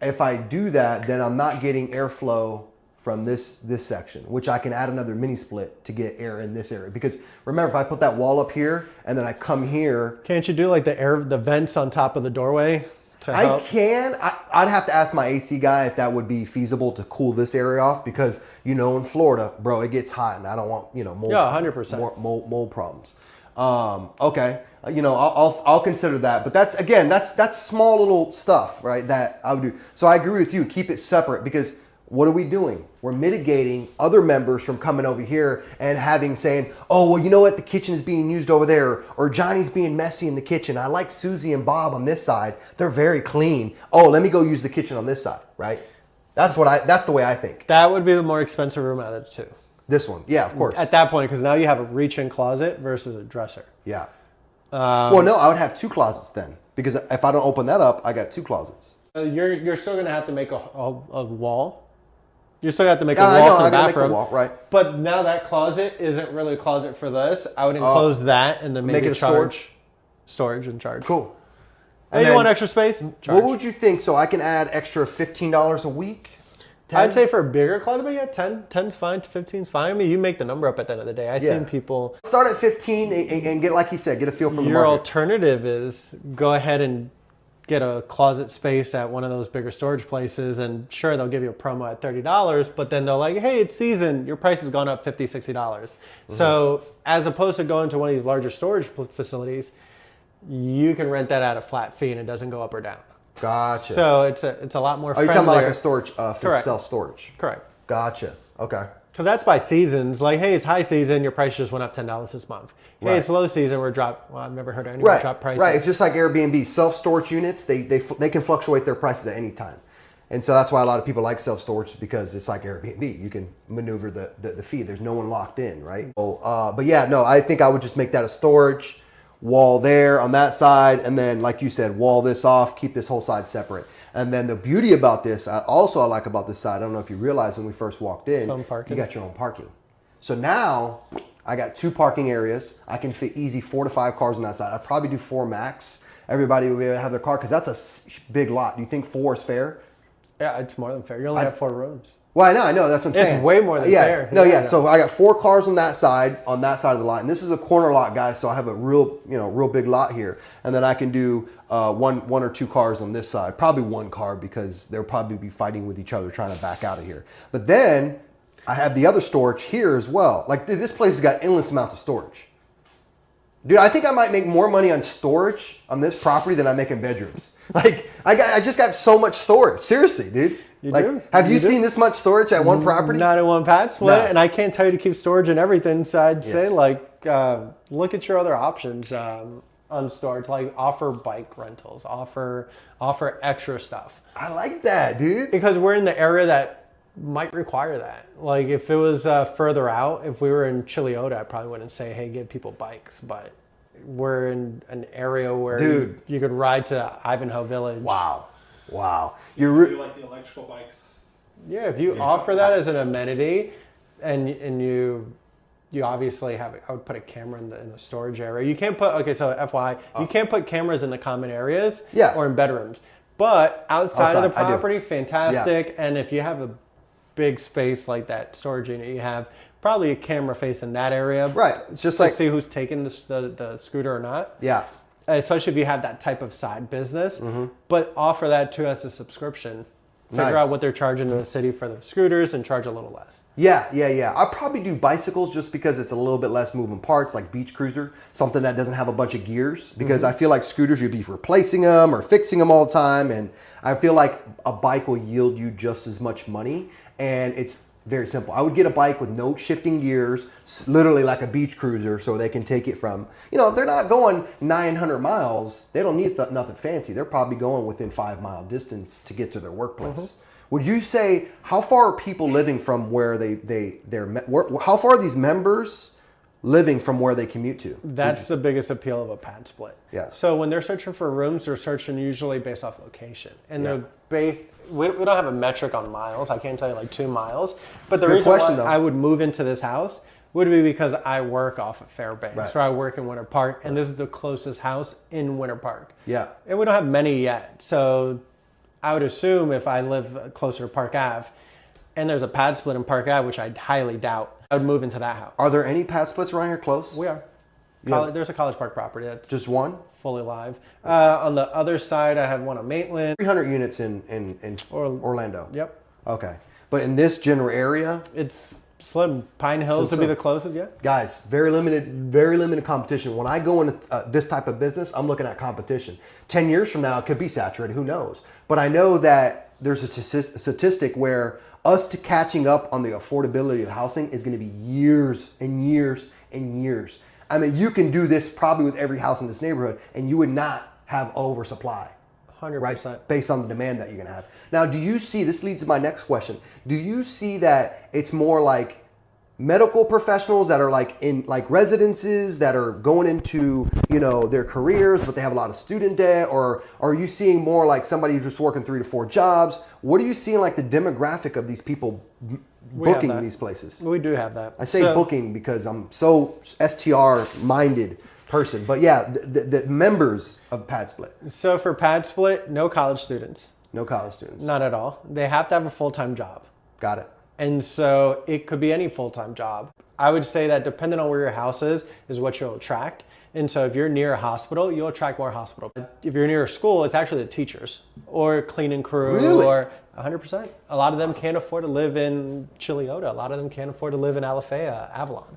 if I do that, then I'm not getting airflow from this section, which I can add another mini split to get air in this area. Because remember, if I put that wall up here and then I come here. Can't you do like the vents on top of the doorway to help? I can. I'd have to ask my AC guy if that would be feasible to cool this area off, because in Florida, bro, it gets hot and I don't want mold. Yeah, 100%. Mold problems. Okay, I'll consider that, but that's small little stuff, right? That I would do. So I agree with you. Keep it separate, because what are we doing? We're mitigating other members from coming over here and saying, oh, well, you know what? The kitchen is being used over there, or Johnny's being messy in the kitchen. I like Susie and Bob on this side. They're very clean. Oh, let me go use the kitchen on this side, right? That's the way I think. That would be the more expensive room out of the two. This one, yeah, of course. At that point, because now you have a reach-in closet versus a dresser. Yeah. Well, no, I would have 2 closets then, because if I don't open that up, I got 2 closets. You're still gonna have to make a wall. You're still gonna have to make a wall for the bathroom. Make the wall, right? But now that closet isn't really a closet for this. I would enclose that and then maybe make it a storage and charge. Cool. And you want extra space? What would you think? So I can add extra $15 a week? 10? I'd say for a bigger closet, but yeah, 10's fine, 15's fine. I mean, you make the number up at the end of the day. I've seen people start at 15 and get, like you said, get a feel from the market. Your alternative is go ahead and get a closet space at one of those bigger storage places, and sure, they'll give you a promo at $30, but then they're like, hey, it's season, your price has gone up $50, $60. Mm-hmm. So as opposed to going to one of these larger storage facilities, you can rent that at a flat fee and it doesn't go up or down. Gotcha. So it's a lot more friendlier. You're talking about like a storage, self-storage? Correct. Gotcha. Okay. Because that's by seasons. Like, hey, it's high season, your price just went up $10 this month. Hey, it's low season, well, I've never heard of anyone drop prices. Right, it's just like Airbnb. Self-storage units, they can fluctuate their prices at any time. And so that's why a lot of people like self-storage, because it's like Airbnb. You can maneuver the fee. There's no one locked in, right? So, but yeah, no, I think I would just make that a storage, wall there on that side, and then, like you said, wall this off, keep this whole side separate. And then the beauty about this, I like about this side, I don't know if you realized when we first walked in, you got your own parking. So now I got 2 parking areas. I can fit easy 4 to 5 cars on that side. I'd probably do 4 max. Everybody will be able to have their car, because that's a big lot. Do you think 4 is fair? Yeah, it's more than fair. You only have 4 rooms. Well, I know. That's what I'm saying. It's way more than fair. No, yeah. So I got 4 cars on that side of the lot, and this is a corner lot, guys. So I have a real big lot here, and then I can do one or 2 cars on this side. Probably 1 car, because they'll probably be fighting with each other trying to back out of here. But then I have the other storage here as well. Like, this place has got endless amounts of storage. Dude, I think I might make more money on storage on this property than I make in bedrooms. Like, I just got so much storage. Seriously, dude. Have you seen this much storage at one property? Not at one PadSplit, no. And I can't tell you to keep storage and everything. So I'd say, look at your other options on storage. Like, offer bike rentals, offer extra stuff. I like that, dude. Because we're in the area that might require that. Like, if it was further out, if we were in Chiliota, I probably wouldn't say, hey, give people bikes. But we're in an area where you could ride to Ivanhoe Village. Wow. You like the electrical bikes? Yeah, if you offer that as an amenity, and you obviously have, I would put a camera in the storage area. You can't put, so FYI, you can't put cameras in the common areas or in bedrooms. But outside of the property, fantastic. Yeah. And if you have a big space like that storage unit you have, probably a camera facing that area. Right. It's just to see who's taking the scooter or not. Yeah. Especially if you have that type of side business, but offer that to us as a subscription. Figure out what they're charging in the city for the scooters and charge a little less. Yeah. I'll probably do bicycles just because it's a little bit less moving parts, like beach cruiser, something that doesn't have a bunch of gears, because I feel like scooters, you'd be replacing them or fixing them all the time. And I feel like a bike will yield you just as much money. And it's very simple. I would get a bike with no shifting gears, literally like a beach cruiser, so they can take it from, they're not going 900 miles. They don't need nothing fancy. They're probably going within 5-mile distance to get to their workplace. Would you say, how far are people living from where how far are these members living from where they commute to? That's the biggest appeal of a PadSplit. Yeah. So when they're searching for rooms, they're searching usually based off location. And they're based, we don't have a metric on miles. I can't tell you like 2 miles. But the reason why I would move into this house would be because I work off of Fairbanks, or I work in Winter Park, and this is the closest house in Winter Park. Yeah. And we don't have many yet. So I would assume if I live closer to Park Ave and there's a PadSplit in Park Ave, which I highly doubt, I would move into that house. Are there any PadSplits around here close? We are. Yeah. There's a College Park property that's Just one? fully live. On the other side, I have one on Maitland. 300 units in Orlando. Yep. Okay. But in this general area, It's slim. Pine Hills would be the closest, yeah. guys, very limited competition. When I go into this type of business, I'm looking at competition. 10 years from now, it could be saturated. Who knows? But I know that there's a statistic where us to catching up on the affordability of housing is going to be years and years and years. I mean, you can do this probably with every house in this neighborhood, and you would not have oversupply. 100%. Right, based on the demand that you're gonna have. Now, do you see, this leads to my next question, do you see that it's more like medical professionals that are like in like residences that are going into, you know, their careers, but they have a lot of student debt, or are you seeing more like somebody who's working 3 to 4 jobs? What are you seeing like the demographic of these people booking these places? We do have that. I say booking because I'm so STR minded person, but yeah, the members of PadSplit. So for PadSplit, no college students. No college students. Not at all. They have to have a full-time job. Got it. And so it could be any full-time job. I would say that depending on where your house is what you'll attract. And so if you're near a hospital, you'll attract more hospital. If you're near a school, it's actually the teachers or cleaning crew. Really? Or 100%. A lot of them can't afford to live in Chiliota. A lot of them can't afford to live in Alafaya, Avalon.